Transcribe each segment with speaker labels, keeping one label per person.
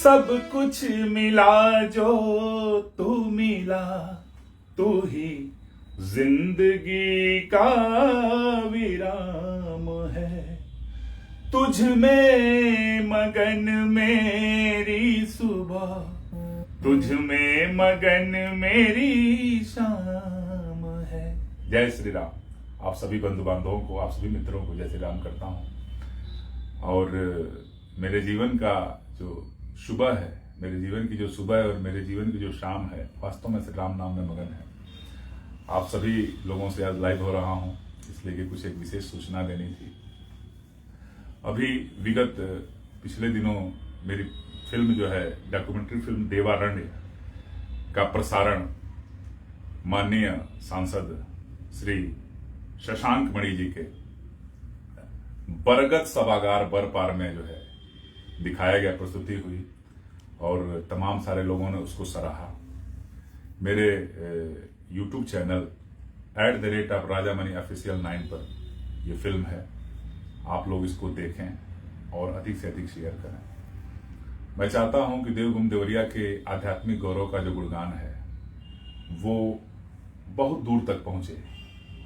Speaker 1: सब कुछ मिला जो तू मिला, तू ही जिंदगी का विराम है। तुझ में मगन मेरी सुबह, तुझ में मगन मेरी शाम है। जय श्री राम। आप सभी बंधु बांधवों को, आप सभी मित्रों को जय श्री राम करता हूं। और मेरे जीवन का जो सुबह है, मेरे जीवन की जो सुबह है और मेरे जीवन की जो शाम है, वास्तव में श्री राम नाम में मगन है। आप सभी लोगों से आज लाइव हो रहा हूं, इसलिए कि कुछ एक विशेष सूचना देनी थी। अभी विगत पिछले दिनों मेरी फिल्म जो है, डॉक्यूमेंट्री फिल्म देवारण्य का प्रसारण माननीय सांसद श्री शशांक मणि जी के बरगद सभागार बरपार में जो है दिखाया गया, प्रस्तुति हुई और तमाम सारे लोगों ने उसको सराहा। मेरे YouTube चैनल @राजामणि ऑफिशियल 9 पर यह फिल्म है। आप लोग इसको देखें और अधिक से अधिक शेयर करें। मैं चाहता हूं कि देवभूमि देवरिया के आध्यात्मिक गौरव का जो गुणगान है वो बहुत दूर तक पहुंचे।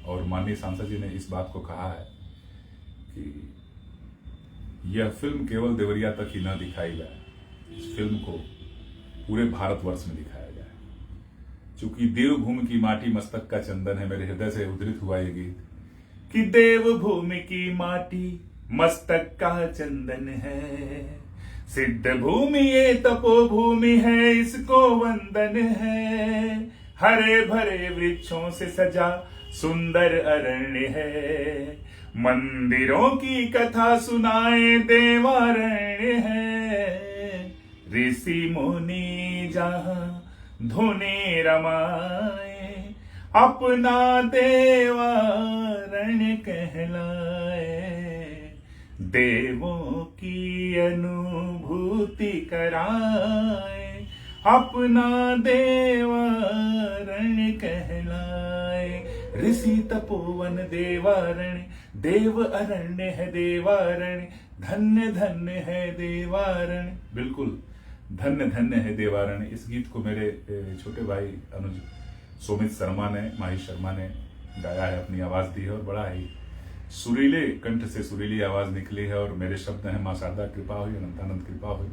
Speaker 1: और माननीय सांसद जी ने इस बात को कहा है कि यह फिल्म केवल देवरिया तक ही न दिखाई जाए, इस फिल्म को पूरे भारतवर्ष में दिखाया जाए। चूंकि देवभूमि की माटी मस्तक का चंदन है, मेरे हृदय से उद्धृत हुआ ये गीत कि देवभूमि की माटी मस्तक का चंदन है, सिद्ध भूमि ये तपोभूमि है, इसको वंदन है। हरे भरे वृक्षों से सजा सुंदर अरण्य है, मंदिरों की कथा सुनाए देवारण्य है। ऋषि मुनि जहां धुनि रमाए, अपना देवारण्य कहलाए। देवों की अनुभूति कराए, अपना देवारण्य कहलाए। ऋषि तपोवन देवारण्य, देव अरण्य है देवारण्य, धन्य धन्य है देवारण्य। बिल्कुल धन्य धन्य है देवारण्य। इस गीत को मेरे छोटे भाई अनुज सोमित शर्मा ने, माही शर्मा ने गाया है, अपनी आवाज दी है और बड़ा ही सुरीले कंठ से सुरीली आवाज निकली है। और मेरे शब्द हैं मां शारदा कृपा हुई, अनंतानंद कृपा हुई।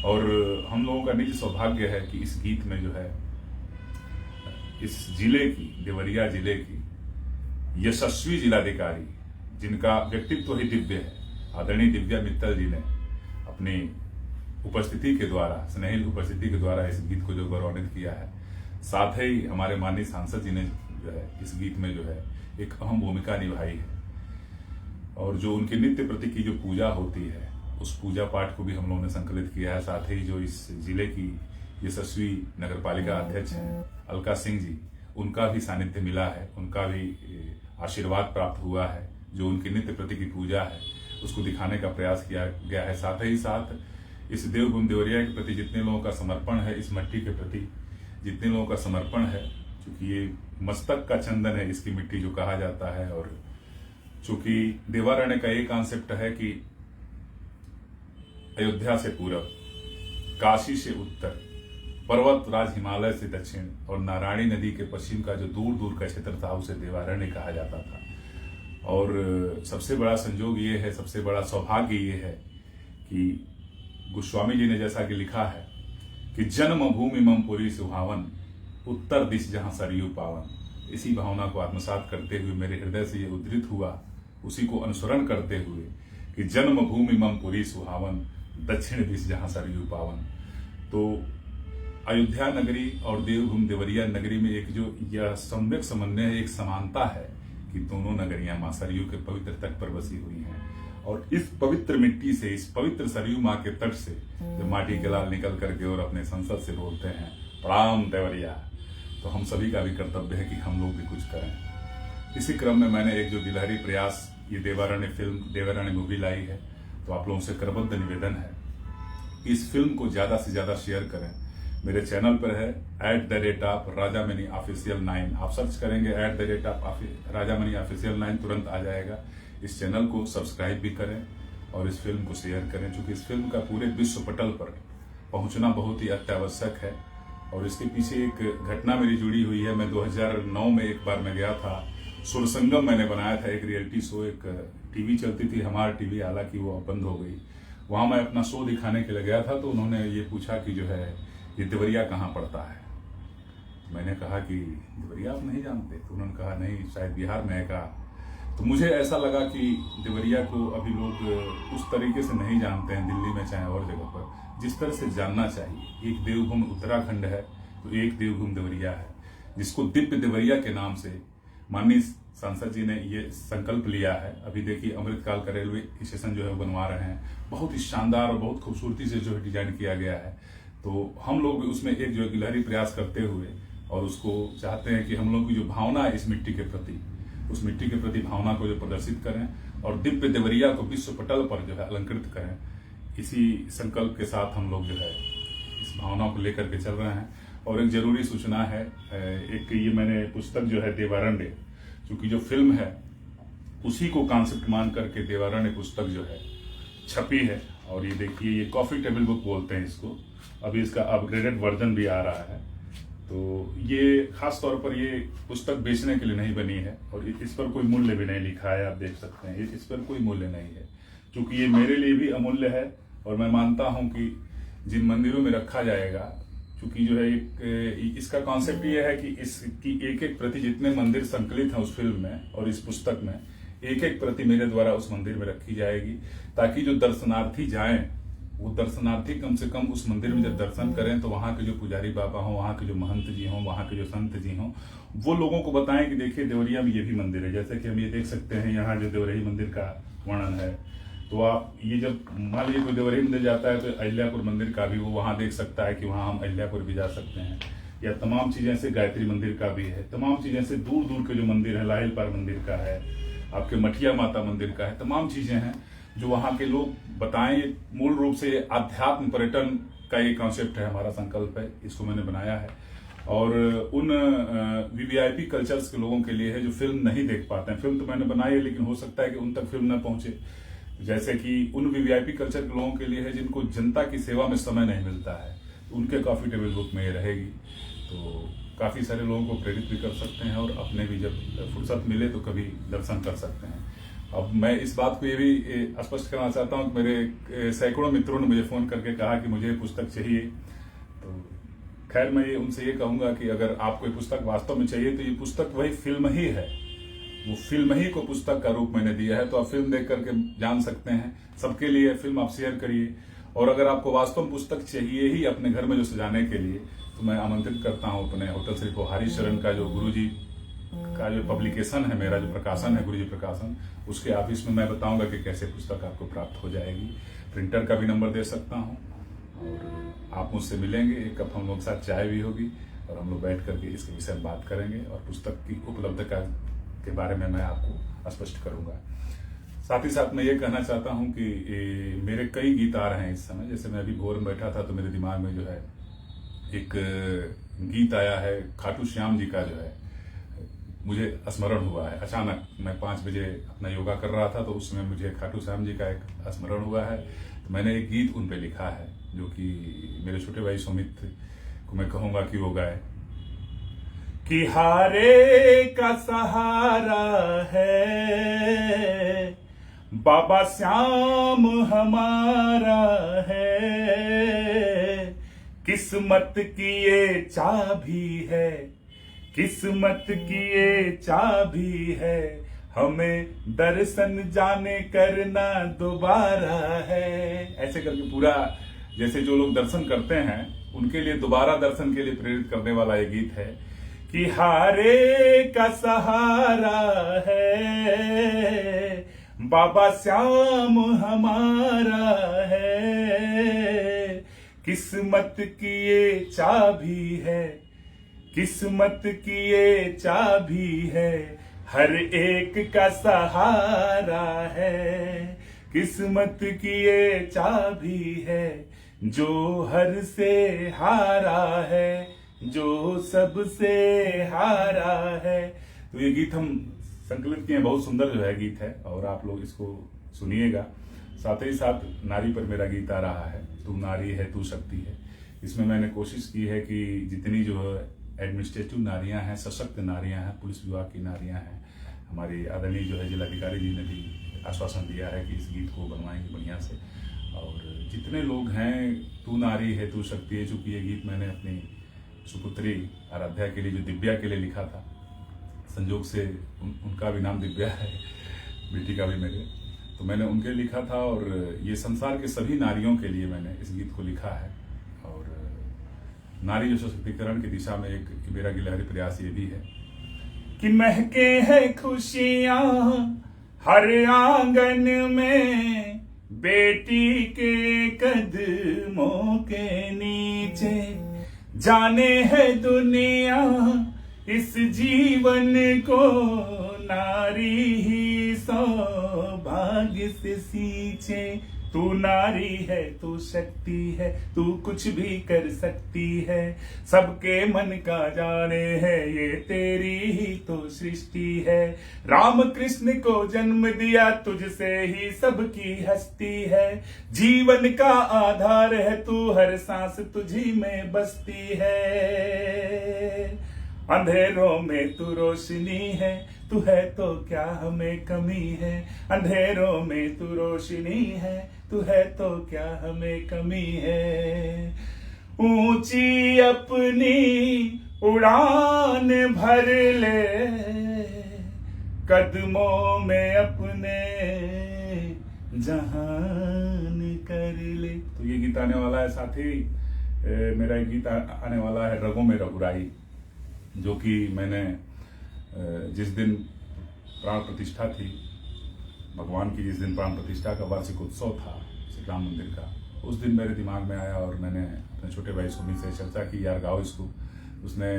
Speaker 1: और हम लोगों का निज सौभाग्य है कि इस गीत में जो है इस जिले की, देवरिया जिले की यशस्वी जिलाधिकारी, जिनका व्यक्तित्व ही दिव्य है, आदरणीय दिव्या मित्तल जी ने अपनी उपस्थिति के द्वारा, स्नेहिल उपस्थिति के द्वारा इस गीत को जो गौरवान्वित किया है। साथ ही हमारे माननीय सांसद जी ने जो है इस गीत में जो है एक अहम भूमिका निभाई है। और जो उनके नित्य प्रति की जो पूजा होती है, उस पूजा पाठ को भी हम लोगों ने संकलित किया है। साथ ही जो इस जिले की यशस्वी नगर पालिका अध्यक्ष हैं अलका सिंह जी, उनका भी सानिध्य मिला है, उनका भी आशीर्वाद प्राप्त हुआ है। जो उनकी नित्य प्रति की पूजा है उसको दिखाने का प्रयास किया गया है। साथ ही साथ इस देवभूमि देवरिया के प्रति जितने लोगों का समर्पण है, इस मिट्टी के प्रति जितने लोगों का समर्पण है, क्योंकि ये मस्तक का चंदन है इसकी मिट्टी जो कहा जाता है। और चूंकि देवारण्य का एक कॉन्सेप्ट है कि अयोध्या से पूरब, काशी से उत्तर, पर्वत राज हिमालय से दक्षिण और नारायणी नदी के पश्चिम का जो दूर दूर का क्षेत्र था उसे देवारण्य कहा जाता था। और सबसे बड़ा संजोग ये है, सबसे बड़ा सौभाग्य ये है कि गोस्वामी जी ने जैसा कि लिखा है कि जन्मभूमि मम पुरी सुहावन, उत्तर दिश जहां सरयू पावन। इसी भावना को आत्मसात करते हुए मेरे हृदय से ये उद्धृत हुआ, उसी को अनुसरण करते हुए कि जन्मभूमि मम पुरी सुहावन, दक्षिण दिश जहां सरयू पावन। तो अयोध्या नगरी और देवभूमि देवरिया नगरी में एक जो यह सम्यक समन्वय है, एक समानता है कि दोनों नगरियां मां सरयू के पवित्र तट पर बसी हुई हैं। और इस पवित्र मिट्टी से, इस पवित्र सरयू मां के तट से जब माटी के लाल निकल करके और अपने संसद से बोलते हैं प्रणाम देवरिया, तो हम सभी का भी कर्तव्य है कि हम लोग भी कुछ करें। इसी क्रम में मैंने एक जो गिलहरी प्रयास, ये देवारण्य फिल्म, देवारण्य मूवी लाई है, तो आप लोगों से करबद्ध निवेदन है कि इस फिल्म को ज्यादा से ज्यादा शेयर करें। मेरे चैनल पर है @राजामणि ऑफिशियल 9। आप सर्च करेंगे @राजामणि ऑफिशियल 9, तुरंत आ जाएगा। इस चैनल को सब्सक्राइब भी करें और इस फिल्म को शेयर करें, क्योंकि इस फिल्म का पूरे विश्व पटल पर पहुंचना बहुत ही अत्यावश्यक है। और इसके पीछे एक घटना मेरी जुड़ी हुई है। मैं 2009 में एक बार मैं गया था, सुर संगम मैंने बनाया था, एक रियलिटी शो, एक टीवी चलती थी हमार टीवी, हालांकि वो अब बंद हो गई। वहां मैं अपना शो दिखाने के लिए गया था, तो उन्होंने ये पूछा कि जो है ये देवरिया कहाँ पड़ता है। मैंने कहा कि देवरिया आप नहीं जानते? तो उन्होंने कहा नहीं, शायद बिहार में है। कहा तो मुझे ऐसा लगा कि देवरिया को अभी लोग उस तरीके से नहीं जानते हैं, दिल्ली में चाहे और जगह पर, जिस तरह से जानना चाहिए। एक देवभूमि उत्तराखंड है तो एक देवभूमि देवरिया है, जिसको दिव्य देवरिया के नाम से माननीय सांसद जी ने ये संकल्प लिया है। अभी देखिए अमृतकाल का रेलवे स्टेशन जो है वो बनवा रहे हैं, बहुत ही शानदार और बहुत खूबसूरती से जो है डिजाइन किया गया है। तो हम लोग उसमें एक जो गिलहरी प्रयास करते हुए और उसको चाहते हैं कि हम लोग की जो भावना है इस मिट्टी के प्रति, उस मिट्टी के प्रति भावना को जो प्रदर्शित करें और दिव्य देवरिया को विश्व पटल पर जो है अलंकृत करें। इसी संकल्प के साथ हम लोग जो है इस भावना को लेकर के चल रहे हैं। और एक जरूरी सूचना है, एक ये मैंने पुस्तक जो है देवारण्य, क्योंकि जो फिल्म है उसी को कॉन्सेप्ट मान करके देवारण्य पुस्तक जो है छपी है। और ये देखिए, ये कॉफी टेबल बुक बोलते हैं इसको, अभी इसका अपग्रेडेड वर्जन भी आ रहा है। तो ये खास तौर पर ये पुस्तक बेचने के लिए नहीं बनी है और इस पर कोई मूल्य भी नहीं लिखा है, आप देख सकते हैं इस पर कोई मूल्य नहीं है, क्योंकि ये मेरे लिए भी अमूल्य है। और मैं मानता हूं कि जिन मंदिरों में रखा जाएगा, क्योंकि जो है इसका कॉन्सेप्ट ये है कि इसकी एक एक प्रति, जितने मंदिर संकलित हैं उस फिल्म में और इस पुस्तक में, एक एक प्रति मेरे द्वारा उस मंदिर में रखी जाएगी, ताकि जो दर्शनार्थी जाएं वो दर्शनार्थी कम से कम उस मंदिर में जब दर्शन करें तो वहां के जो पुजारी बाबा हों, वहां के जो महंत जी हों, वहां के जो संत जी हों, वो लोगों को बताएं कि देखिए देवरिया में ये भी मंदिर है। जैसे कि हम ये देख सकते हैं यहाँ जो देवरही मंदिर का वर्णन है, तो आप ये जब मान लीजिए कोई देवरही मंदिर जाता है तो अहिल्यापुर मंदिर का भी वो वहां देख सकता है कि वहां हम अहिल्यापुर भी जा सकते हैं। या तमाम चीजें से गायत्री मंदिर का भी है, तमाम चीजें से दूर दूर के जो मंदिर है, लाहिलपार मंदिर का है, आपके मठिया माता मंदिर का है, तमाम चीजें हैं जो वहां के लोग बताएं। मूल रूप से अध्यात्म पर्यटन का ये कॉन्सेप्ट है, हमारा संकल्प है, इसको मैंने बनाया है। और उन वीवीआईपी कल्चर्स के लोगों के लिए है जो फिल्म नहीं देख पाते हैं। फिल्म तो मैंने बनाई है लेकिन हो सकता है कि उन तक फिल्म न पहुंचे। जैसे कि उन वीवीआईपी कल्चर के लोगों के लिए है जिनको जनता की सेवा में समय नहीं मिलता है, उनके कॉफी टेबल बुक में ये रहेगी। तो काफी सारे लोगों को प्रेरित भी कर सकते हैं और अपने भी जब फुर्सत मिले तो कभी दर्शन कर सकते हैं। अब मैं इस बात को ये भी स्पष्ट करना चाहता हूँ कि मेरे सैकड़ों मित्रों ने मुझे फोन करके कहा कि मुझे पुस्तक चाहिए। तो खैर मैं उनसे ये कहूंगा कि अगर आपको ये पुस्तक वास्तव में चाहिए तो ये पुस्तक वही फिल्म ही है, वो फिल्म ही को पुस्तक का रूप मैंने दिया है। तो आप फिल्म देख करके जान सकते हैं। सबके लिए फिल्म आप शेयर करिए। और अगर आपको वास्तव में पुस्तक चाहिए ही अपने घर में जो सजाने के लिए, तो मैं आमंत्रित करता हूँ अपने होटल श्री हरि शरण का जो गुरुजी का जो पब्लिकेशन है, मेरा जो प्रकाशन है गुरुजी प्रकाशन, उसके ऑफिस में मैं बताऊंगा कि कैसे पुस्तक आपको प्राप्त हो जाएगी। प्रिंटर का भी नंबर दे सकता हूँ और आप मुझसे मिलेंगे। एक कप हम लोग साथ चाय भी होगी और हम लोग बैठ करके इसके विषय में बात करेंगे और पुस्तक की उपलब्धता के बारे में मैं आपको स्पष्ट करूंगा। साथ ही साथ मैं ये कहना चाहता हूं कि मेरे कई गीत आ रहे हैं इस समय। जैसे मैं अभी भोर में बैठा था तो मेरे दिमाग में जो है एक गीत आया है, खाटू श्याम जी का जो है मुझे स्मरण हुआ है। अचानक मैं 5 बजे अपना योगा कर रहा था तो उसमें मुझे खाटू श्याम जी का एक स्मरण हुआ है। तो मैंने एक गीत उन पे लिखा है जो कि मेरे छोटे भाई सुमित को मैं कहूंगा कि वो गाए कि हारे का सहारा है बाबा श्याम हमारा है, किस्मत की ये चाबी है, किस्मत की ये चाबी है, हमें दर्शन जाने करना दोबारा है। ऐसे करके पूरा, जैसे जो लोग दर्शन करते हैं उनके लिए दोबारा दर्शन के लिए प्रेरित करने वाला ये गीत है कि हारे का सहारा है बाबा श्याम हमारा है, किस्मत की ये चाबी है, किस्मत की ये चाबी है, हर एक का सहारा है, किस्मत की ये चाबी है, जो हर से हारा है, जो सबसे हारा है। तो ये गीत हम संकलित किए, बहुत सुंदर जो है गीत है और आप लोग इसको सुनिएगा। साथ ही साथ नारी पर मेरा गीत आ रहा है। तू नारी है तू शक्ति है। इसमें मैंने कोशिश की है कि जितनी जो एडमिनिस्ट्रेटिव नारियां हैं, सशक्त नारियां हैं, पुलिस विभाग की नारियां हैं, हमारी आदरणीय जो है जिलाधिकारी जी ने भी आश्वासन दिया है कि इस गीत को बनवाएंगे बढ़िया से। और जितने लोग हैं, तू नारी है तू शक्ति है, चूँकि ये गीत मैंने अपनी सुपुत्री आराध्या के लिए, जो दिव्या के लिए लिखा था, संजोग से उनका भी नाम दिव्या है, बेटी का भी मेरे, तो मैंने उनके लिखा था। और ये संसार के सभी नारियों के लिए मैंने इस गीत को लिखा है। और नारी जो सशक्तिकरण की दिशा में एक मेरा गिलहरी प्रयास ये भी है कि महके हैं खुशियां हर आंगन में, बेटी के कदमों के नीचे, जाने है दुनिया इस जीवन को, नारी ही सौभाग्य से सींचे। तू नारी है तू शक्ति है, तू कुछ भी कर सकती है, सबके मन का जाने है ये तेरी ही तो सृष्टि है। राम कृष्ण को जन्म दिया तुझसे ही सबकी हस्ती है, जीवन का आधार है तू, हर सांस तुझी में बसती है। अंधेरों में तू रोशनी है, तू है तो क्या हमें कमी है, अंधेरों में तू रोशनी है, तू है तो क्या हमें कमी है। ऊंची अपनी उड़ान भर ले, कदमों में अपने जहान कर ले। तो ये गीत आने वाला है, साथ ही मेरा एक गीत आने वाला है रगों में रघुराई, जो कि मैंने जिस दिन प्राण प्रतिष्ठा थी भगवान की, जिस दिन प्राण प्रतिष्ठा का वार्षिक उत्सव था श्री राम मंदिर का, उस दिन मेरे दिमाग में आया और मैंने अपने छोटे भाई सुमित से चर्चा की, यार गाओ इसको। उसने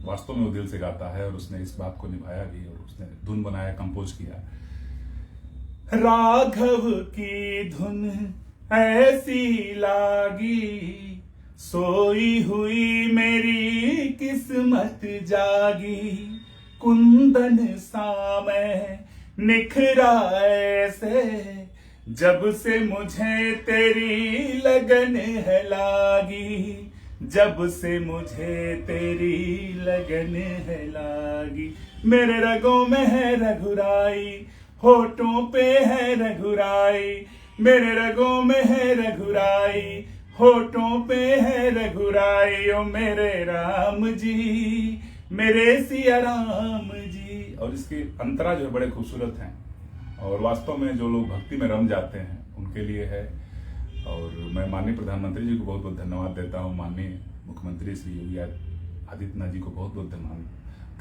Speaker 1: वास्तव में वो दिल से गाता है और उसने इस बात को निभाया भी, और उसने धुन बनाया, कंपोज किया। राघव की धुन ऐसी लागी, सोई हुई मेरी किस्मत जागी, कुंदन सा मैं निखरा ऐसे, जब से मुझे तेरी लगन है लागी, जब से मुझे तेरी लगन है लागी। मेरे रगों में है रघुराई, होठों पे है रघुराई, मेरे रगों में है रघुराई, होठों पे है रघुराई। ओ मेरे राम जी, मेरे सिया राम जी। और इसके अंतरा जो है बड़े खूबसूरत हैं, और वास्तव में जो लोग भक्ति में रम जाते हैं उनके लिए है। और मैं माननीय प्रधानमंत्री जी को बहुत बहुत धन्यवाद देता हूँ, माननीय मुख्यमंत्री श्री योगी आदित्यनाथ जी को बहुत बहुत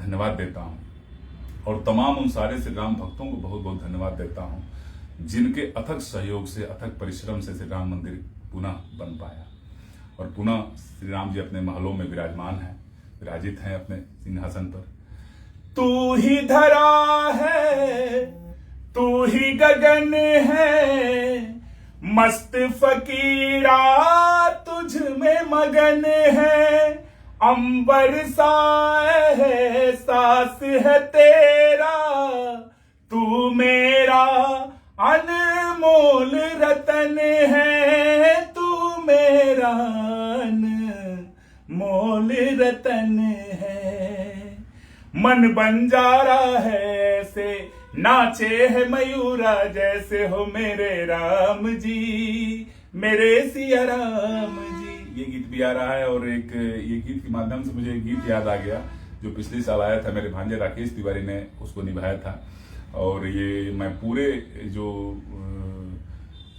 Speaker 1: धन्यवाद देता हूँ, और तमाम उन सारे श्री राम भक्तों को बहुत बहुत धन्यवाद देता हूँ, जिनके अथक सहयोग से, अथक परिश्रम से श्री राम मंदिर पुनः बन पाया। और पुनः श्री राम जी अपने महलों में विराजमान हैं, विराजित हैं अपने सिंहासन पर। तू ही धरा है, तू ही गगन है, मस्त फकीरा तुझ में मगन है, अंबर सा है सास है तेरा, तू मेरा अनमोल रतन है, तू मेरा अनमोल रतन है। मन बंजारा है ऐसे, नाचे है मयूरा जैसे, हो मेरे राम जी, मेरे सिया राम जी। ये गीत भी आ रहा है, और एक ये गीत के माध्यम से मुझे एक गीत याद आ गया जो पिछले साल आया था, मेरे भांजे राकेश तिवारी ने उसको निभाया था। और ये मैं पूरे जो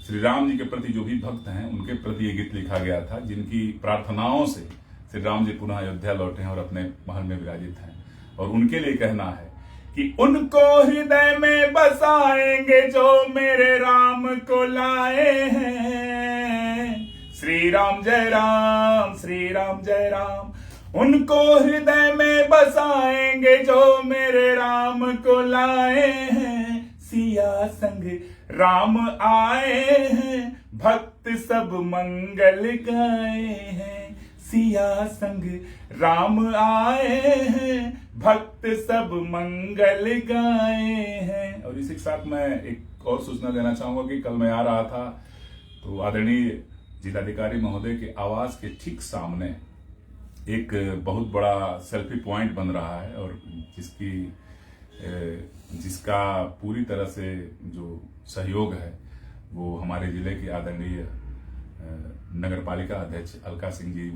Speaker 1: श्री राम जी के प्रति जो भी भक्त हैं उनके प्रति ये गीत लिखा गया था, जिनकी प्रार्थनाओं से श्री राम जी पुनः अयोध्या लौटे हैं और अपने महल में विराजित हैं। और उनके लिए कहना है कि उनको हृदय में बसाएंगे जो मेरे राम को लाए हैं। श्री राम जय राम, श्री राम जय राम। उनको हृदय में बसाएंगे जो मेरे राम को लाए हैं। सिया संग राम आए हैं, भक्त सब मंगल गाए हैं। सिया संग राम आए हैं, भक्त सब मंगल गाए हैं। और इसी के साथ मैं एक और सूचना देना चाहूंगा कि कल मैं आ रहा था तो आदरणीय जिलाधिकारी महोदय के आवास के ठीक सामने एक बहुत बड़ा सेल्फी पॉइंट बन रहा है और जिसका पूरी तरह से जो सहयोग है वो हमारे जिले के आदरणीय नगर पालिका अध्यक्ष अलका सिंह जी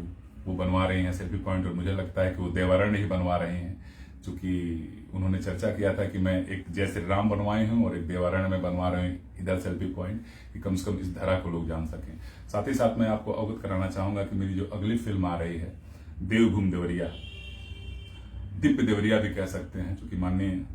Speaker 1: वो बनवा रही हैं सेल्फी पॉइंट। और मुझे लगता है कि वो देवारण्य ही बनवा रही हैं, क्योंकि उन्होंने चर्चा किया था कि मैं एक जय श्री राम बनवाई हूं और एक देवारण्य में बनवा रही हूं इधर सेल्फी पॉइंट, कि कम से कम इस धरा को लोग जान सकें। साथ ही साथ मैं आपको अवगत कराना चाहूंगा कि मेरी जो अगली फिल्म आ रही है देवभूमि देवरिया, दिव्य देवरिया भी कह सकते हैं, क्योंकि माननीय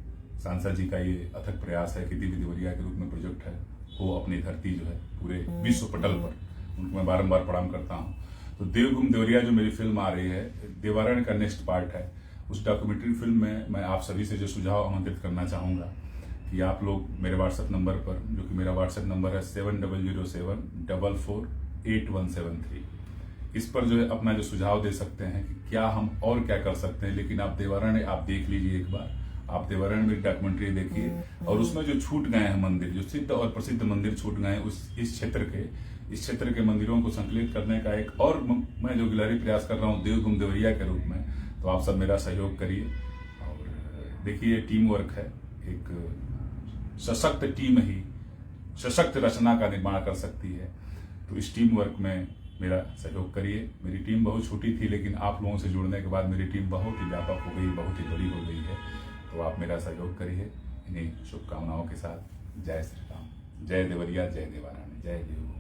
Speaker 1: सांसद जी का ये अथक प्रयास है कि दिव्य देवरिया के रूप में प्रोजेक्ट है वो अपनी धरती जो है पूरे विश्व पटल पर, उनको मैं बारंबार प्रणाम करता हूँ। तो देवभूमि देवरिया जो मेरी फिल्म आ रही है, देवारण्य का नेक्स्ट पार्ट है। उस डॉक्यूमेंट्री फिल्म में मैं आप सभी से जो सुझाव आमंत्रित करना चाहूंगा कि आप लोग मेरे व्हाट्सएप नंबर पर, जो कि मेरा व्हाट्सएप नंबर है 7007448173, इस पर जो है अपना जो सुझाव दे सकते हैं कि क्या हम और क्या कर सकते हैं। लेकिन आप देवारण्य आप देख लीजिए एक बार, आप देवारण्य में डॉक्यूमेंट्री देखिए और उसमें जो छूट गए हैं मंदिर, जो सिद्ध और प्रसिद्ध मंदिर छूट गए हैं इस क्षेत्र के मंदिरों को संकलित करने का एक और मैं जो गिलहरी प्रयास कर रहा हूँ देवभूमि देवरिया के रूप में। तो आप सब मेरा सहयोग करिए और देखिए टीम वर्क है, एक सशक्त टीम ही सशक्त रचना का निर्माण कर सकती है। तो इस टीम वर्क में मेरा सहयोग करिए। मेरी टीम बहुत छोटी थी, लेकिन आप लोगों से जुड़ने के बाद मेरी टीम बहुत ही व्यापक हो गई, बहुत ही बड़ी हो गई है। तो आप मेरा सहयोग करिए इन्हीं शुभकामनाओं के साथ। जय श्री राम, जय देवरिया, जय देवारानी, जय देव।